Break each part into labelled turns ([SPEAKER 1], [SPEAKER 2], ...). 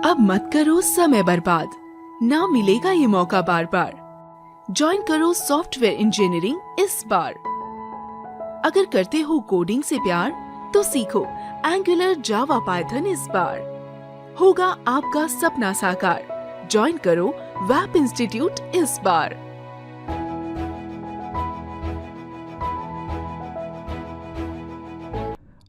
[SPEAKER 1] अब मत करो समय बर्बाद, ना मिलेगा ये मौका बार बार। ज्वाइन करो सॉफ्टवेयर इंजीनियरिंग इस बार। अगर करते हो कोडिंग से प्यार तो सीखो एंगुलर जावा पाइथन इस बार। होगा आपका सपना साकार, ज्वाइन करो वेब इंस्टीट्यूट इस बार।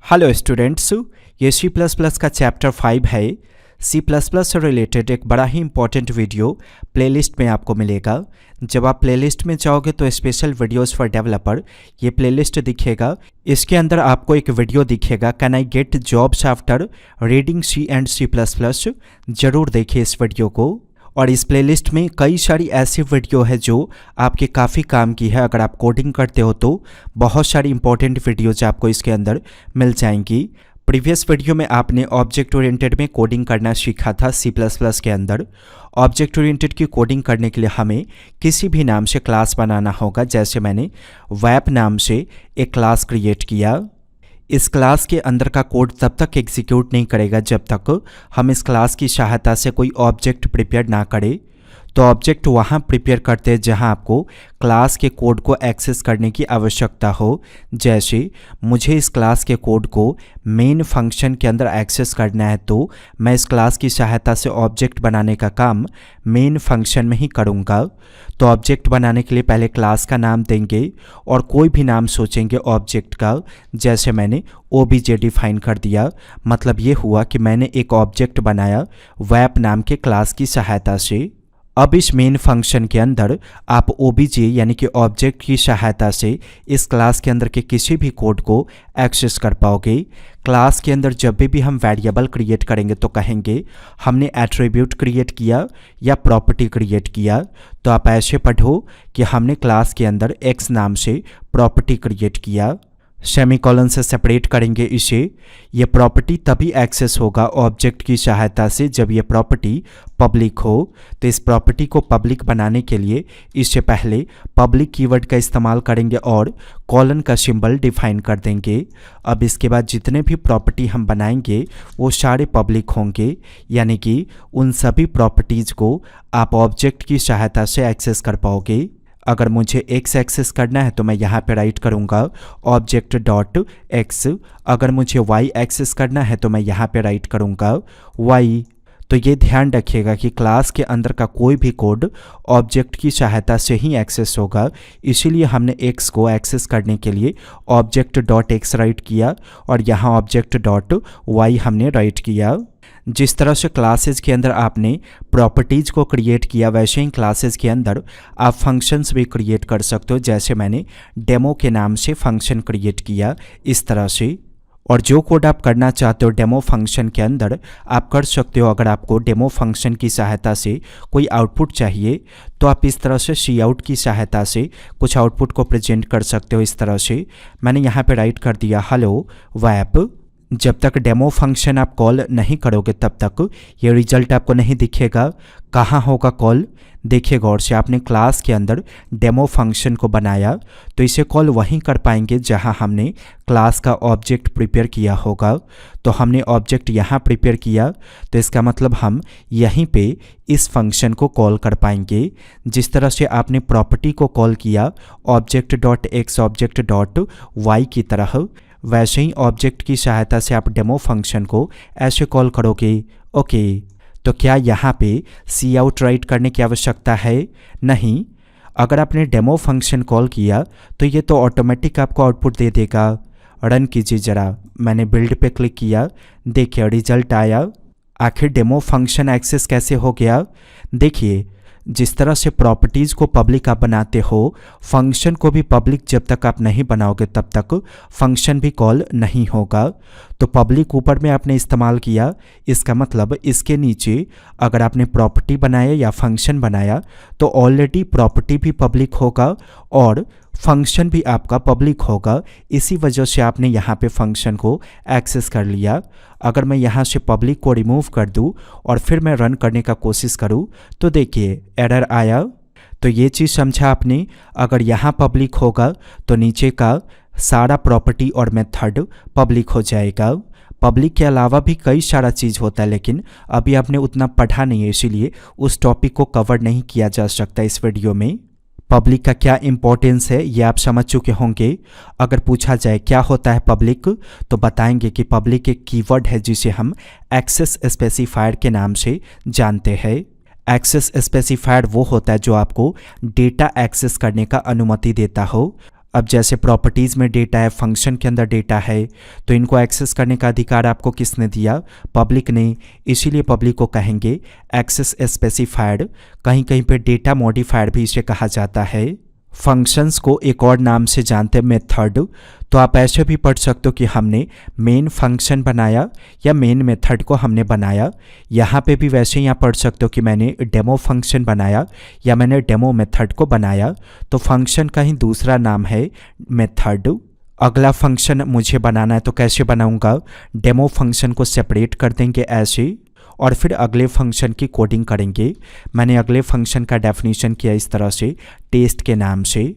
[SPEAKER 2] हेलो स्टूडेंट्स, ये C++ का चैप्टर 5 है। C++ से रिलेटेड एक बड़ा ही इंपॉर्टेंट वीडियो प्लेलिस्ट में आपको मिलेगा। जब आप प्लेलिस्ट में जाओगे तो स्पेशल वीडियोस फॉर डेवलपर ये प्लेलिस्ट दिखेगा। इसके अंदर आपको एक वीडियो दिखेगा, can I get jobs after reading C and C++। ज़रूर देखिए इस वीडियो को। और इस प्लेलिस्ट में कई सारी ऐसी वीडियो है जो आपके काफ़ी काम की है। अगर आप कोडिंग करते हो तो बहुत सारी इंपॉर्टेंट वीडियोज आपको इसके अंदर मिल जाएंगी। प्रीवियस वीडियो में आपने ऑब्जेक्ट ओरिएंटेड में कोडिंग करना सीखा था C++ के अंदर। ऑब्जेक्ट ओरिएंटेड की कोडिंग करने के लिए हमें किसी भी नाम से क्लास बनाना होगा। जैसे मैंने वेब नाम से एक क्लास क्रिएट किया। इस क्लास के अंदर का कोड तब तक एग्जीक्यूट नहीं करेगा जब तक हम इस क्लास की सहायता से कोई ऑब्जेक्ट प्रिपेयर ना करें। तो ऑब्जेक्ट वहाँ प्रिपेयर करते हैं जहाँ आपको क्लास के कोड को एक्सेस करने की आवश्यकता हो। जैसे मुझे इस क्लास के कोड को मेन फंक्शन के अंदर एक्सेस करना है तो मैं इस क्लास की सहायता से ऑब्जेक्ट बनाने का काम मेन फंक्शन में ही करूँगा। तो ऑब्जेक्ट बनाने के लिए पहले क्लास का नाम देंगे और कोई भी नाम सोचेंगे ऑब्जेक्ट का। जैसे मैंने OBJ डिफाइन कर दिया, मतलब ये हुआ कि मैंने एक ऑब्जेक्ट बनाया वेब नाम के क्लास की सहायता से। अब इस मेन फंक्शन के अंदर आप OBJ यानी कि ऑब्जेक्ट की सहायता से इस क्लास के अंदर के किसी भी कोड को एक्सेस कर पाओगे। क्लास के अंदर जब भी हम वेरिएबल क्रिएट करेंगे तो कहेंगे हमने एट्रीब्यूट क्रिएट किया या प्रॉपर्टी क्रिएट किया। तो आप ऐसे पढ़ो कि हमने क्लास के अंदर x नाम से प्रॉपर्टी क्रिएट किया। सेमीकोलन से सेपरेट करेंगे इसे। ये प्रॉपर्टी तभी एक्सेस होगा ऑब्जेक्ट की सहायता से जब ये प्रॉपर्टी पब्लिक हो। तो इस प्रॉपर्टी को पब्लिक बनाने के लिए इससे पहले पब्लिक कीवर्ड का इस्तेमाल करेंगे और कॉलन का सिंबल डिफाइन कर देंगे। अब इसके बाद जितने भी प्रॉपर्टी हम बनाएंगे वो सारे पब्लिक होंगे, यानी कि उन सभी प्रॉपर्टीज़ को आप ऑब्जेक्ट की सहायता से एक्सेस कर पाओगे। अगर मुझे x एक्सेस करना है तो मैं यहाँ पे राइट करूँगा ऑब्जेक्ट डॉट x। अगर मुझे y एक्सेस करना है तो मैं यहाँ पे राइट करूँगा y। तो ये ध्यान रखिएगा कि क्लास के अंदर का कोई भी कोड ऑब्जेक्ट की सहायता से ही एक्सेस होगा। इसीलिए हमने x को एक्सेस करने के लिए ऑब्जेक्ट डॉट x राइट किया और यहाँ ऑब्जेक्ट डॉट y हमने राइट किया। जिस तरह से क्लासेस के अंदर आपने प्रॉपर्टीज़ को क्रिएट किया वैसे ही क्लासेस के अंदर आप फंक्शंस भी क्रिएट कर सकते हो। जैसे मैंने डेमो के नाम से फंक्शन क्रिएट किया इस तरह से। और जो कोड आप करना चाहते हो डेमो फंक्शन के अंदर आप कर सकते हो। अगर आपको डेमो फंक्शन की सहायता से कोई आउटपुट चाहिए तो आप इस तरह से cout की सहायता से कुछ आउटपुट को प्रेजेंट कर सकते हो। इस तरह से मैंने यहाँ पे राइट कर दिया हेलो वेब। जब तक डेमो फंक्शन आप कॉल नहीं करोगे तब तक ये रिजल्ट आपको नहीं दिखेगा। कहाँ होगा कॉल, देखिए गौर से। आपने क्लास के अंदर डेमो फंक्शन को बनाया तो इसे कॉल वहीं कर पाएंगे जहाँ हमने क्लास का ऑब्जेक्ट प्रिपेयर किया होगा। तो हमने ऑब्जेक्ट यहाँ प्रिपेयर किया तो इसका मतलब हम यहीं पे इस फंक्शन को कॉल कर पाएंगे। जिस तरह से आपने प्रॉपर्टी को कॉल किया object dot x object dot y की तरह, वैसे ही ऑब्जेक्ट की सहायता से आप डेमो फंक्शन को ऐसे कॉल करोगे। ओके, तो क्या यहाँ पे cout राइट करने की आवश्यकता है? नहीं। अगर आपने डेमो फंक्शन कॉल किया तो ये तो ऑटोमेटिक आपको आउटपुट दे देगा। रन कीजिए ज़रा। मैंने बिल्ड पे क्लिक किया, देखिए रिजल्ट आया। आखिर डेमो फंक्शन एक्सेस कैसे हो गया? देखिए, जिस तरह से प्रॉपर्टीज़ को पब्लिक आप बनाते हो फंक्शन को भी पब्लिक जब तक आप नहीं बनाओगे तब तक फंक्शन भी कॉल नहीं होगा। तो पब्लिक ऊपर में आपने इस्तेमाल किया, इसका मतलब इसके नीचे अगर आपने प्रॉपर्टी बनाया या फंक्शन बनाया तो ऑलरेडी प्रॉपर्टी भी पब्लिक होगा और फंक्शन भी आपका पब्लिक होगा। इसी वजह से आपने यहाँ पे फंक्शन को एक्सेस कर लिया। अगर मैं यहाँ से पब्लिक को रिमूव कर दूँ और फिर मैं रन करने का कोशिश करूँ तो देखिए एरर आया। तो ये चीज़ समझा आपने। अगर यहाँ पब्लिक होगा तो नीचे का सारा प्रॉपर्टी और मेथड पब्लिक हो जाएगा। पब्लिक के अलावा भी कई सारा चीज़ होता है, लेकिन अभी आपने उतना पढ़ा नहीं है, इसीलिए उस टॉपिक को कवर नहीं किया जा सकता इस वीडियो में। पब्लिक का क्या इंपॉर्टेंस है ये आप समझ चुके होंगे। अगर पूछा जाए क्या होता है पब्लिक, तो बताएंगे कि पब्लिक एक कीवर्ड है जिसे हम एक्सेस स्पेसिफायर के नाम से जानते हैं। एक्सेस स्पेसिफायर वो होता है जो आपको डेटा एक्सेस करने का अनुमति देता हो। अब जैसे प्रॉपर्टीज़ में डेटा है, फंक्शन के अंदर डेटा है, तो इनको एक्सेस करने का अधिकार आपको किसने दिया? पब्लिक ने। इसीलिए पब्लिक को कहेंगे एक्सेस स्पेसिफायर्ड। कहीं कहीं पे डेटा मॉडिफायर भी इसे कहा जाता है। फंक्शंस को एक और नाम से जानते हैं मेथड। तो आप ऐसे भी पढ़ सकते हो कि हमने मेन फंक्शन बनाया या मेन मेथड को हमने बनाया। यहाँ पे भी वैसे ही आप पढ़ सकते हो कि मैंने डेमो फंक्शन बनाया या मैंने डेमो मेथड को बनाया। तो फंक्शन का ही दूसरा नाम है मेथड। अगला फंक्शन मुझे बनाना है तो कैसे बनाऊंगा? डेमो फंक्शन को सेपरेट कर देंगे ऐसे, और फिर अगले फंक्शन की कोडिंग करेंगे। मैंने अगले फंक्शन का डेफिनेशन किया इस तरह से, टेस्ट के नाम से।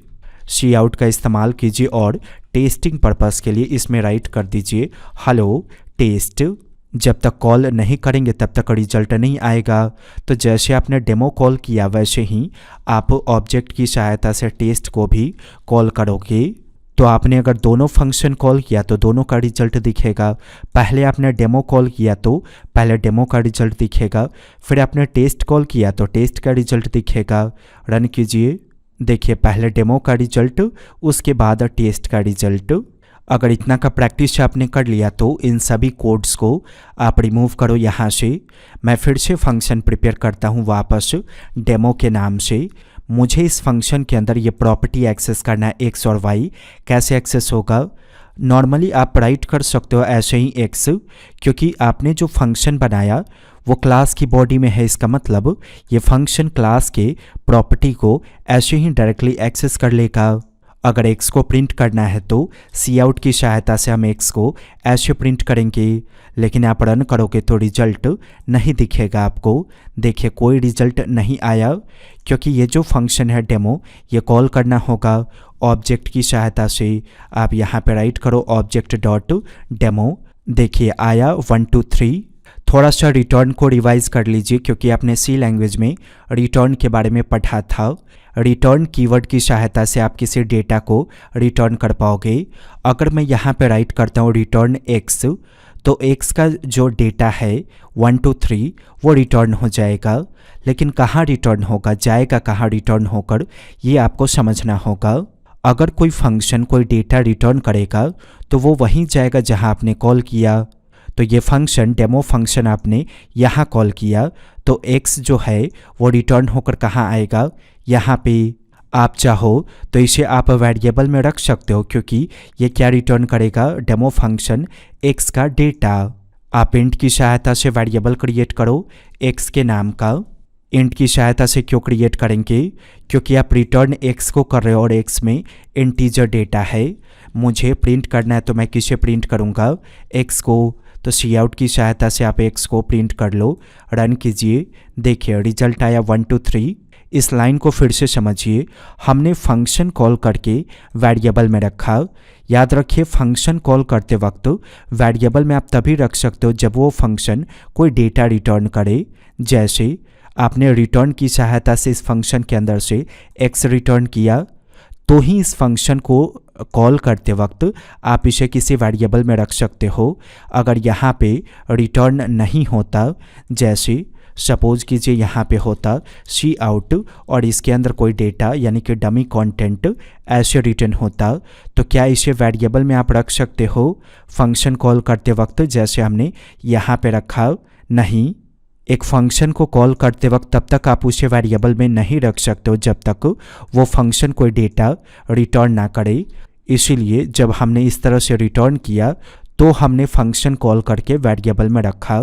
[SPEAKER 2] सी आउट का इस्तेमाल कीजिए और टेस्टिंग पर्पस के लिए इसमें राइट कर दीजिए हेलो टेस्ट। जब तक कॉल नहीं करेंगे तब तक रिजल्ट नहीं आएगा। तो जैसे आपने डेमो कॉल किया वैसे ही आप ऑब्जेक्ट की सहायता से टेस्ट को भी कॉल करोगे। तो आपने अगर दोनों फंक्शन कॉल किया तो दोनों का रिजल्ट दिखेगा। पहले आपने डेमो कॉल किया तो पहले डेमो का रिजल्ट दिखेगा, फिर आपने टेस्ट कॉल किया तो टेस्ट का रिजल्ट दिखेगा। रन कीजिए, देखिए पहले डेमो का रिजल्ट, उसके बाद टेस्ट का रिजल्ट। अगर इतना का प्रैक्टिस आपने कर लिया तो इन सभी कोड्स को आप रिमूव करो यहाँ से। मैं फिर से फंक्शन प्रिपेयर करता हूँ वापस डेमो के नाम से। मुझे इस फंक्शन के अंदर ये प्रॉपर्टी एक्सेस करना है x और y। कैसे एक्सेस होगा? नॉर्मली आप राइट कर सकते हो ऐसे ही x, क्योंकि आपने जो फंक्शन बनाया वो क्लास की बॉडी में है। इसका मतलब ये फंक्शन क्लास के प्रॉपर्टी को ऐसे ही डायरेक्टली एक्सेस कर लेगा। अगर x को प्रिंट करना है तो सी आउट की सहायता से हम x को ऐसे प्रिंट करेंगे, लेकिन आप रन करोगे तो रिजल्ट नहीं दिखेगा आपको। देखिए कोई रिजल्ट नहीं आया, क्योंकि ये जो फंक्शन है डेमो ये कॉल करना होगा ऑब्जेक्ट की सहायता से। आप यहाँ पे राइट करो ऑब्जेक्ट डॉट डेमो। देखिए आया 1 2 3। थोड़ा सा रिटर्न को रिवाइज कर लीजिए, क्योंकि आपने सी लैंग्वेज में रिटर्न के बारे में पढ़ा था। रिटर्न कीवर्ड की सहायता से आप किसी डेटा को रिटर्न कर पाओगे। अगर मैं यहाँ पे राइट करता हूँ रिटर्न x, तो x का जो डेटा है 1 2 3 वो रिटर्न हो जाएगा। लेकिन कहाँ रिटर्न होगा, जाएगा कहाँ रिटर्न होकर, ये आपको समझना होगा। अगर कोई फंक्शन कोई डेटा रिटर्न करेगा तो वो वहीं जाएगा जहाँ आपने कॉल किया। तो ये फंक्शन डेमो फंक्शन आपने यहाँ कॉल किया तो x जो है वो रिटर्न होकर कहाँ आएगा? यहाँ पे। आप चाहो तो इसे आप वेरिएबल में रख सकते हो, क्योंकि ये क्या रिटर्न करेगा? डेमो फंक्शन x का डेटा। आप इंट की सहायता से वेरिएबल क्रिएट करो x के नाम का। इंट की सहायता से क्यों क्रिएट करेंगे? क्योंकि आप रिटर्न x को कर रहे हो और x में इंटीजर डेटा है। मुझे प्रिंट करना है तो मैं किसे प्रिंट करूँगा? x को। तो सी आउट की सहायता से आप x को प्रिंट कर लो। रन कीजिए, देखिए रिजल्ट आया 1 2 3। इस लाइन को फिर से समझिए, हमने फंक्शन कॉल करके वेरिएबल में रखा। याद रखिए फंक्शन कॉल करते वक्त वेरिएबल में आप तभी रख सकते हो जब वो फंक्शन कोई डेटा रिटर्न करे। जैसे आपने रिटर्न की सहायता से इस फंक्शन के अंदर से x रिटर्न किया, तो ही इस फंक्शन को कॉल करते वक्त आप इसे किसी वेरिएबल में रख सकते हो। अगर यहाँ पे रिटर्न नहीं होता, जैसे सपोज कीजिए यहाँ पे होता सी आउट और इसके अंदर कोई डेटा यानी कि डमी कंटेंट ऐसे रिटर्न होता, तो क्या इसे वेरिएबल में आप रख सकते हो फंक्शन कॉल करते वक्त जैसे हमने यहाँ पे रखा? नहीं। एक फंक्शन को कॉल करते वक्त तब तक आप उसे वेरिएबल में नहीं रख सकते हो जब तक वो फंक्शन कोई डेटा रिटर्न ना करे। इसीलिए जब हमने इस तरह से रिटर्न किया तो हमने फंक्शन कॉल करके वेरिएबल में रखा।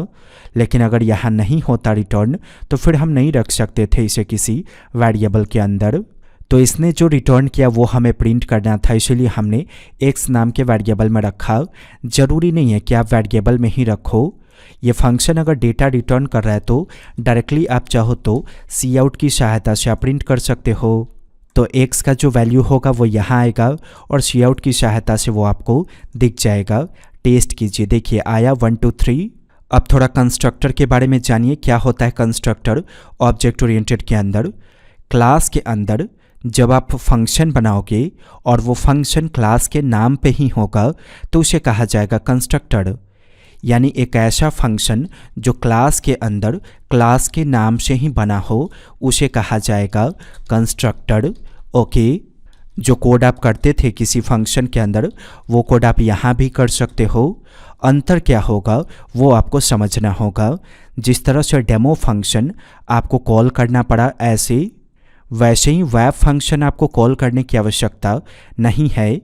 [SPEAKER 2] लेकिन अगर यहाँ नहीं होता रिटर्न तो फिर हम नहीं रख सकते थे इसे किसी वेरिएबल के अंदर। तो इसने जो रिटर्न किया वो हमें प्रिंट करना था, इसीलिए हमने x नाम के वेरिएबल में रखा। ज़रूरी नहीं है कि आप वेरिएबल में ही रखो। ये फंक्शन अगर डेटा रिटर्न कर रहा है तो डायरेक्टली आप चाहो तो सी आउट की सहायता से आप प्रिंट कर सकते हो। तो x का जो वैल्यू होगा वो यहाँ आएगा और सी आउट की सहायता से वो आपको दिख जाएगा। टेस्ट कीजिए। देखिए आया 1 2 3। अब थोड़ा कंस्ट्रक्टर के बारे में जानिए, क्या होता है कंस्ट्रक्टर ऑब्जेक्ट ओरिएंटेड के अंदर। क्लास के अंदर जब आप फंक्शन बनाओगे और वो फंक्शन क्लास के नाम पे ही होगा तो उसे कहा जाएगा कंस्ट्रक्टर। यानी एक ऐसा फंक्शन जो क्लास के अंदर क्लास के नाम से ही बना हो उसे कहा जाएगा कंस्ट्रक्टर। ओके, जो कोड आप करते थे किसी फंक्शन के अंदर वो कोड आप यहाँ भी कर सकते हो। अंतर क्या होगा वो आपको समझना होगा। जिस तरह से डेमो फंक्शन आपको कॉल करना पड़ा वैसे ही वैब फंक्शन आपको कॉल करने की आवश्यकता नहीं है,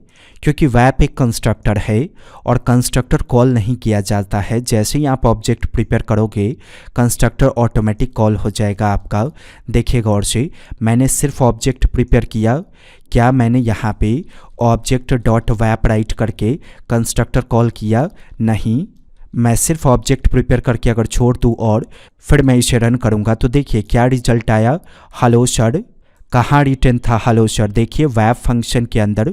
[SPEAKER 2] क्योंकि वैब एक कंस्ट्रक्टर है और कंस्ट्रक्टर कॉल नहीं किया जाता है। जैसे ही आप ऑब्जेक्ट प्रिपेयर करोगे कंस्ट्रक्टर ऑटोमेटिक कॉल हो जाएगा आपका। देखिए गौर से, मैंने सिर्फ ऑब्जेक्ट प्रिपेयर किया, क्या मैंने यहाँ पे ऑब्जेक्ट डॉट वैब राइट करके कंस्ट्रक्टर कॉल किया? नहीं, मैं सिर्फ ऑब्जेक्ट प्रिपेयर करके अगर छोड़ दूँ और फिर मैं इसे रन करूँगा तो देखिए क्या रिजल्ट आया, हेलो सर। कहाँ रिटर्न था हेलो सर? देखिए वैब फंक्शन के अंदर।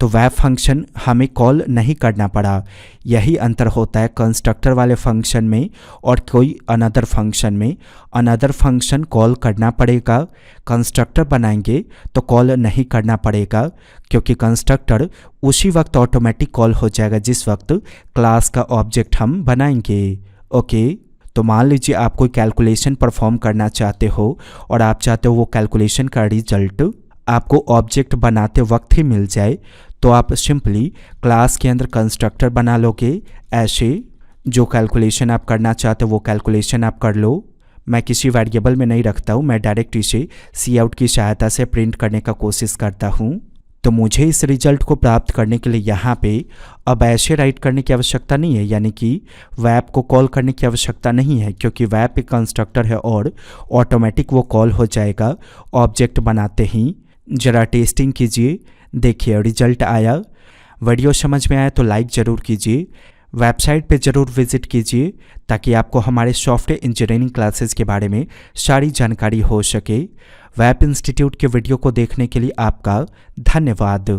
[SPEAKER 2] तो वैब फंक्शन हमें कॉल नहीं करना पड़ा। यही अंतर होता है कंस्ट्रक्टर वाले फंक्शन में और कोई अनदर फंक्शन में। अनदर फंक्शन कॉल करना पड़ेगा, कंस्ट्रक्टर बनाएंगे तो कॉल नहीं करना पड़ेगा, क्योंकि कंस्ट्रक्टर उसी वक्त ऑटोमेटिक कॉल हो जाएगा जिस वक्त क्लास का ऑब्जेक्ट हम बनाएंगे। ओके, तो मान लीजिए आप कोई कैलकुलेशन परफॉर्म करना चाहते हो और आप चाहते हो वो कैलकुलेशन का रिजल्ट आपको ऑब्जेक्ट बनाते वक्त ही मिल जाए, तो आप सिंपली क्लास के अंदर कंस्ट्रक्टर बना लोगे। ऐसे जो कैलकुलेशन आप करना चाहते हो वो कैलकुलेशन आप कर लो। मैं किसी वेरिएबल में नहीं रखता हूँ, मैं डायरेक्ट इसे सी आउट की सहायता से प्रिंट करने का कोशिश करता हूँ। तो मुझे इस रिजल्ट को प्राप्त करने के लिए यहाँ पे अब ऐसे राइट करने की आवश्यकता नहीं है, यानी कि वैब को कॉल करने की आवश्यकता नहीं है, क्योंकि वैब एक कंस्ट्रक्टर है और ऑटोमेटिक वो कॉल हो जाएगा ऑब्जेक्ट बनाते ही। ज़रा टेस्टिंग कीजिए, देखिए रिजल्ट आया। वीडियो समझ में आया तो लाइक ज़रूर कीजिए, वेबसाइट पे ज़रूर विजिट कीजिए ताकि आपको हमारे सॉफ्टवेयर इंजीनियरिंग क्लासेस के बारे में सारी जानकारी हो सके। वेब इंस्टीट्यूट के वीडियो को देखने के लिए आपका धन्यवाद।